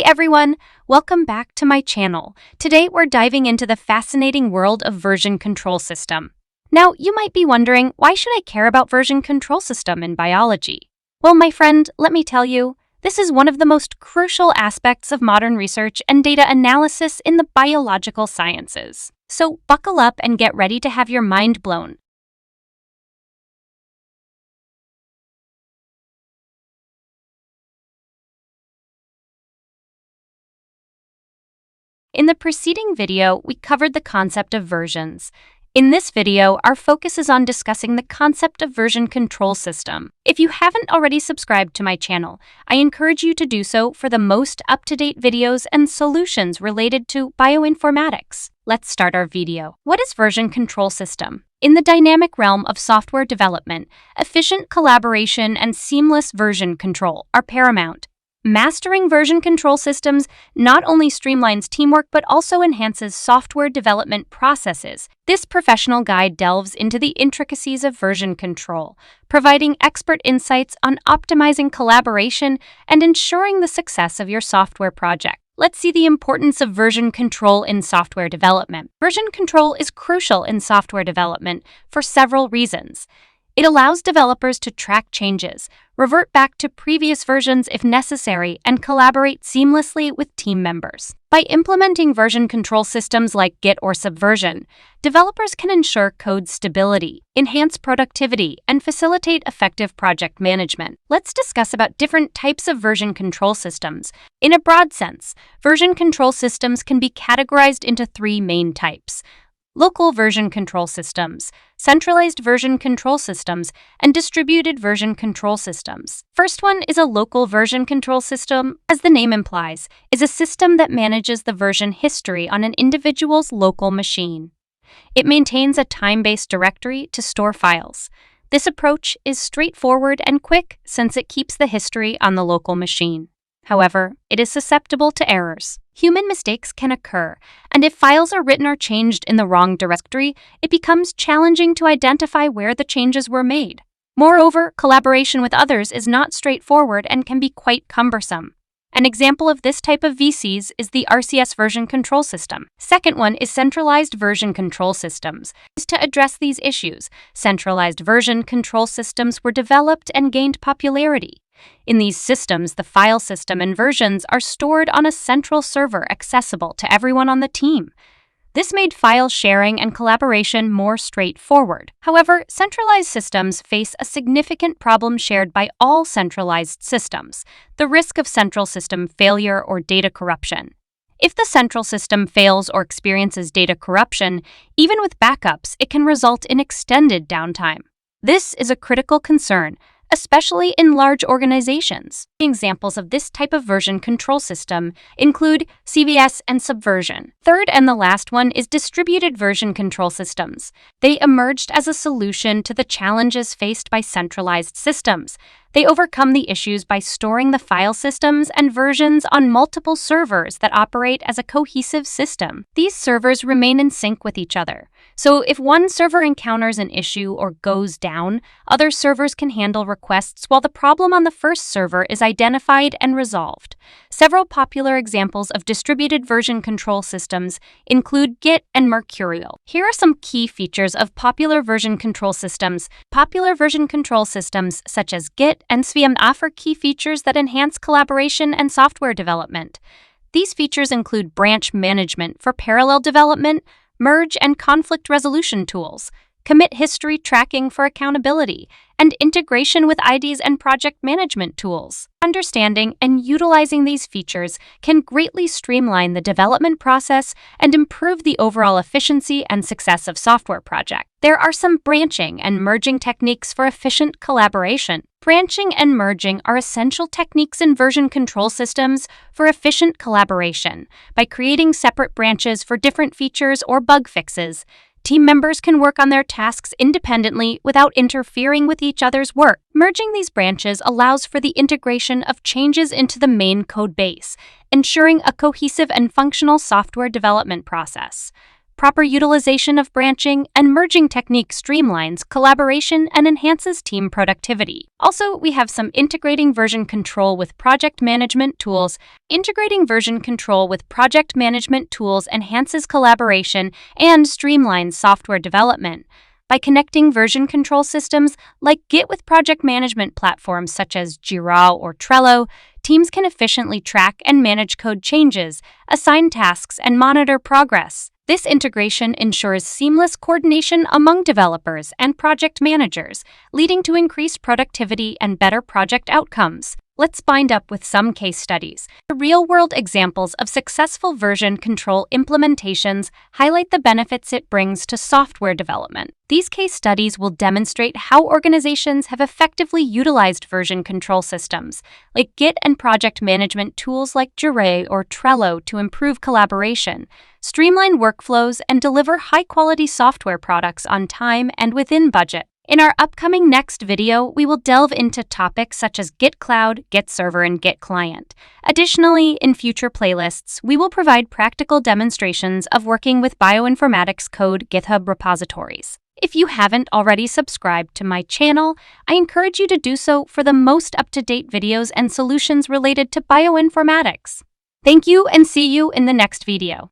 everyone, welcome back to my channel. Today we're diving into the fascinating world of version control system. Now, you might be wondering, why should I care about version control system in biology? Well, my friend, let me tell you, this is one of the most crucial aspects of modern research and data analysis in the biological sciences. So buckle up and get ready to have your mind blown. In the preceding video, we covered the concept of versions. In this video, our focus is on discussing the concept of version control system. If you haven't already subscribed to my channel, I encourage you to do so for the most up-to-date videos and solutions related to bioinformatics. Let's start our video. What is version control system? In the dynamic realm of software development, efficient collaboration and seamless version control are paramount. Mastering version control systems not only streamlines teamwork but also enhances software development processes. This professional guide delves into the intricacies of version control, providing expert insights on optimizing collaboration and ensuring the success of your software project. Let's see the importance of version control in software development. Version control is crucial in software development for several reasons. It allows developers to track changes, revert back to previous versions if necessary, and collaborate seamlessly with team members. By implementing version control systems like Git or Subversion, developers can ensure code stability, enhance productivity, and facilitate effective project management. Let's discuss about different types of version control systems. In a broad sense, version control systems can be categorized into three main types: local version control systems, centralized version control systems, and distributed version control systems. First one is a local version control system. As the name implies, is a system that manages the version history on an individual's local machine. It maintains a time-based directory to store files. This approach is straightforward and quick since it keeps the history on the local machine. However, it is susceptible to errors. Human mistakes can occur, and if files are written or changed in the wrong directory, it becomes challenging to identify where the changes were made. Moreover, collaboration with others is not straightforward and can be quite cumbersome. An example of this type of VCs is the RCS version control system. Second one is centralized version control systems. To address these issues, centralized version control systems were developed and gained popularity. In these systems, the file system and versions are stored on a central server accessible to everyone on the team. This made file sharing and collaboration more straightforward. However, centralized systems face a significant problem shared by all centralized systems: the risk of central system failure or data corruption. If the central system fails or experiences data corruption, even with backups, it can result in extended downtime. This is a critical concern, especially in large organizations. Examples of this type of version control system include CVS and Subversion. Third and the last one is distributed version control systems. They emerged as a solution to the challenges faced by centralized systems. They overcome the issues by storing the file systems and versions on multiple servers that operate as a cohesive system. These servers remain in sync with each other. So if one server encounters an issue or goes down, other servers can handle requests while the problem on the first server is identified and resolved. Several popular examples of distributed version control systems include Git and Mercurial. Here are some key features of popular version control systems. Popular version control systems such as Git and Sviam offer key features that enhance collaboration and software development. These features include branch management for parallel development, merge and conflict resolution tools, commit history tracking for accountability, and integration with IDs and project management tools. Understanding and utilizing these features can greatly streamline the development process and improve the overall efficiency and success of software projects. There are some branching and merging techniques for efficient collaboration. Branching and merging are essential techniques in version control systems for efficient collaboration. By creating separate branches for different features or bug fixes, team members can work on their tasks independently without interfering with each other's work. Merging these branches allows for the integration of changes into the main code base, ensuring a cohesive and functional software development process. Proper utilization of branching and merging technique streamlines collaboration and enhances team productivity. Also, we have some integrating version control with project management tools. Integrating version control with project management tools enhances collaboration and streamlines software development. By connecting version control systems like Git with project management platforms such as Jira or Trello, teams can efficiently track and manage code changes, assign tasks, and monitor progress. This integration ensures seamless coordination among developers and project managers, leading to increased productivity and better project outcomes. Let's bind up with some case studies. The real-world examples of successful version control implementations highlight the benefits it brings to software development. These case studies will demonstrate how organizations have effectively utilized version control systems, like Git and project management tools like Jira or Trello to improve collaboration, streamline workflows, and deliver high-quality software products on time and within budget. In our upcoming next video, we will delve into topics such as Git Cloud, Git Server, and Git Client. Additionally, in future playlists, we will provide practical demonstrations of working with Bioinformatics code Github repositories. If you haven't already subscribed to my channel, I encourage you to do so for the most up-to-date videos and solutions related to bioinformatics. Thank you and see you in the next video.